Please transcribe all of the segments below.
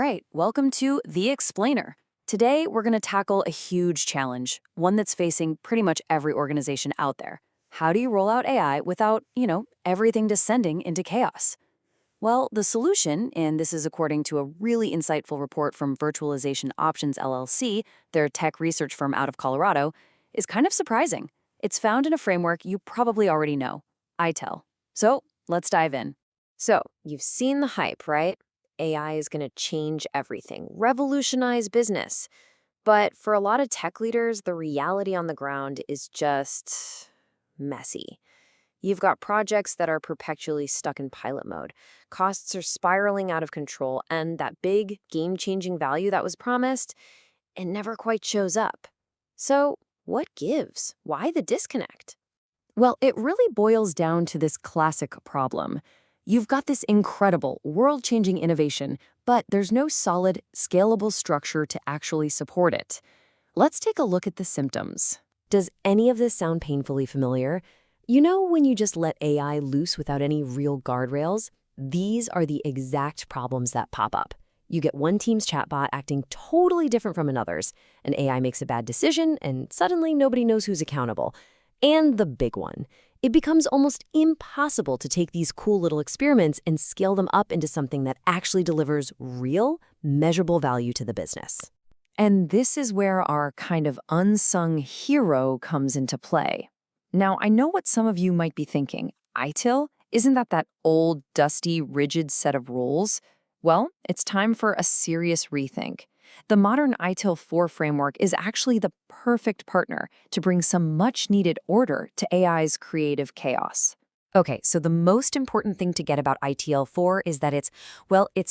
right, welcome to The Explainer. Today, we're going to tackle a huge challenge, one that's facing pretty much every organization out there. How do you roll out AI without, everything descending into chaos? Well, the solution, and this is according to a really insightful report from Virtualization Options LLC, their tech research firm out of Colorado, is kind of surprising. It's found in a framework you probably already know, ITIL. So, let's dive in. So, you've seen the hype, right? AI is going to change everything, revolutionize business. But for a lot of tech leaders, the reality on the ground is just messy. You've got projects that are perpetually stuck in pilot mode. Costs are spiraling out of control, and that big, game-changing value that was promised, it never quite shows up. So, what gives? Why the disconnect? Well, it really boils down to this classic problem. You've got this incredible, world-changing innovation, but there's no solid, scalable structure to actually support it. Let's take a look at the symptoms. Does any of this sound painfully familiar? You know when you just let AI loose without any real guardrails? These are the exact problems that pop up. You get one team's chatbot acting totally different from another's. An AI makes a bad decision, and suddenly nobody knows who's accountable. And the big one. It becomes almost impossible to take these cool little experiments and scale them up into something that actually delivers real, measurable value to the business. And this is where our kind of unsung hero comes into play. Now, I know what some of you might be thinking. ITIL? Isn't that old, dusty, rigid set of rules? Well, it's time for a serious rethink. The modern ITIL 4 framework is actually the perfect partner to bring some much-needed order to AI's creative chaos. Okay, so the most important thing to get about ITIL 4 is that it's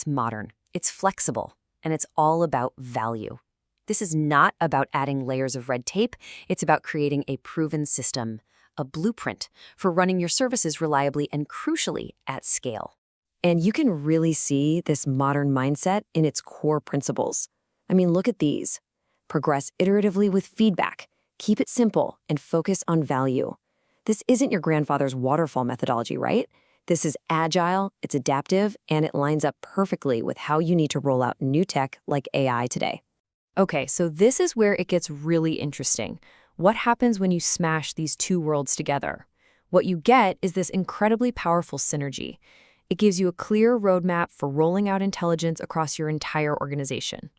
modern, it's flexible, and it's all about value. This is not about adding layers of red tape. It's about creating a proven system, a blueprint for running your services reliably and crucially at scale. And you can really see this modern mindset in its core principles. I mean, look at these. Progress iteratively with feedback, keep it simple, and focus on value. This isn't your grandfather's waterfall methodology, right? This is agile, it's adaptive, and it lines up perfectly with how you need to roll out new tech like AI today. Okay, so this is where it gets really interesting. What happens when you smash these two worlds together? What you get is this incredibly powerful synergy. It gives you a clear roadmap for rolling out intelligence across your entire organization.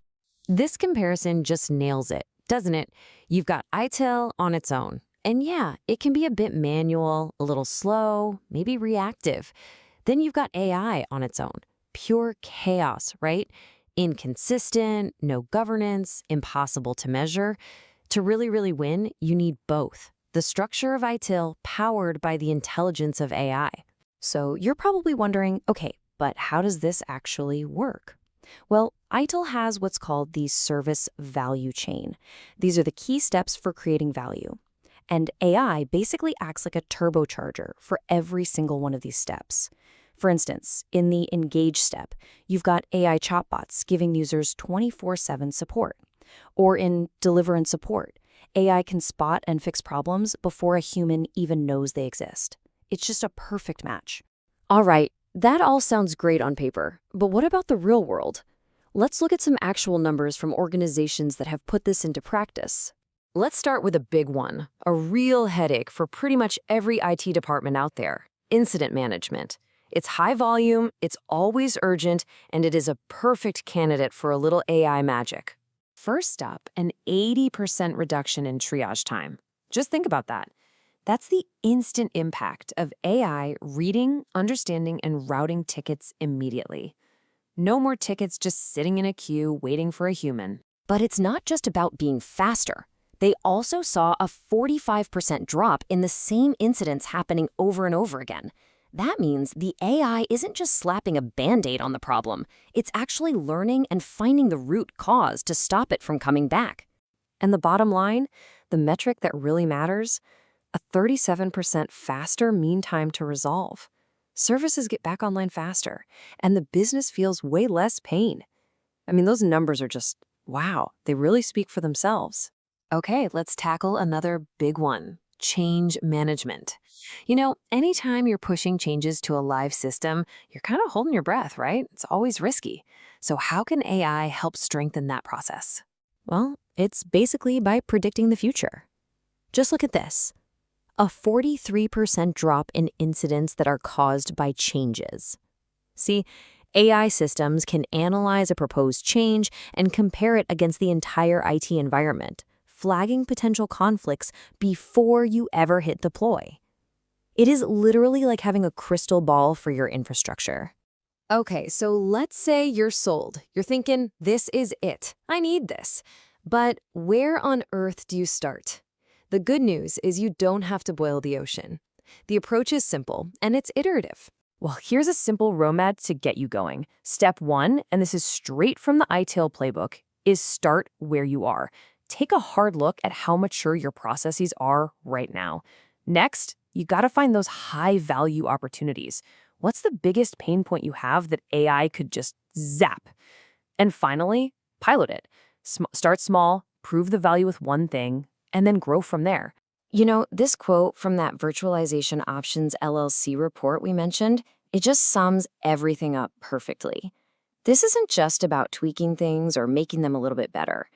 This comparison just nails it, doesn't it? You've got ITIL on its own. And yeah, it can be a bit manual, a little slow, maybe reactive. Then you've got AI on its own. Pure chaos, right? Inconsistent, no governance, impossible to measure. To really win, you need both. The structure of ITIL powered by the intelligence of AI. So you're probably wondering, okay, but how does this actually work? Well, ITIL has what's called the service value chain. These are the key steps for creating value. And AI basically acts like a turbocharger for every single one of these steps. For instance, in the engage step, you've got AI chatbots giving users 24/7 support. Or in deliver and support, AI can spot and fix problems before a human even knows they exist. It's just a perfect match. All right, that all sounds great on paper, but what about the real world? Let's look at some actual numbers from organizations that have put this into practice. Let's start with a big one, a real headache for pretty much every IT department out there: incident management. It's high volume, it's always urgent, and it is a perfect candidate for a little AI magic. First up, an 80% reduction in triage time. Just think about that. That's the instant impact of AI reading, understanding, and routing tickets immediately. No more tickets just sitting in a queue waiting for a human. But it's not just about being faster. They also saw a 45% drop in the same incidents happening over and over again. That means the AI isn't just slapping a Band-Aid on the problem. It's actually learning and finding the root cause to stop it from coming back. And the bottom line, the metric that really matters, a 37% faster mean time to resolve. Services get back online faster, and the business feels way less pain. I mean, those numbers are just, wow, they really speak for themselves. Okay, let's tackle another big one. change management. Anytime you're pushing changes to a live system, you're kind of holding your breath, right? It's always risky. So, how can AI help strengthen that process? Well, it's basically by predicting the future. Just look at this: a 43% drop in incidents that are caused by changes. See, AI systems can analyze a proposed change and compare it against the entire IT environment, flagging potential conflicts before you ever hit deploy. It is literally like having a crystal ball for your infrastructure. Okay, so let's say you're sold. You're thinking, this is it. I need this. But where on earth do you start? The good news is you don't have to boil the ocean. The approach is simple, and it's iterative. Well, here's a simple roadmap to get you going. Step 1, and this is straight from the ITIL playbook, is start where you are. Take a hard look at how mature your processes are right now. Next, you got to find those high-value opportunities. What's the biggest pain point you have that AI could just zap? And finally, pilot it. Start small, prove the value with one thing, and then grow from there. This quote from that Virtualization Options LLC report we mentioned, it just sums everything up perfectly. This isn't just about tweaking things or making them a little bit better.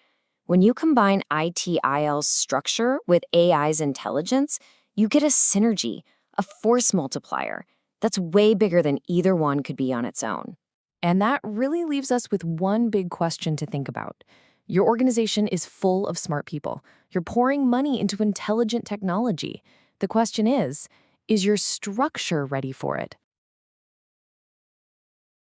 When you combine ITIL's structure with AI's intelligence, you get a synergy, a force multiplier, that's way bigger than either one could be on its own. And that really leaves us with one big question to think about. Your organization is full of smart people. You're pouring money into intelligent technology. The question is your structure ready for it?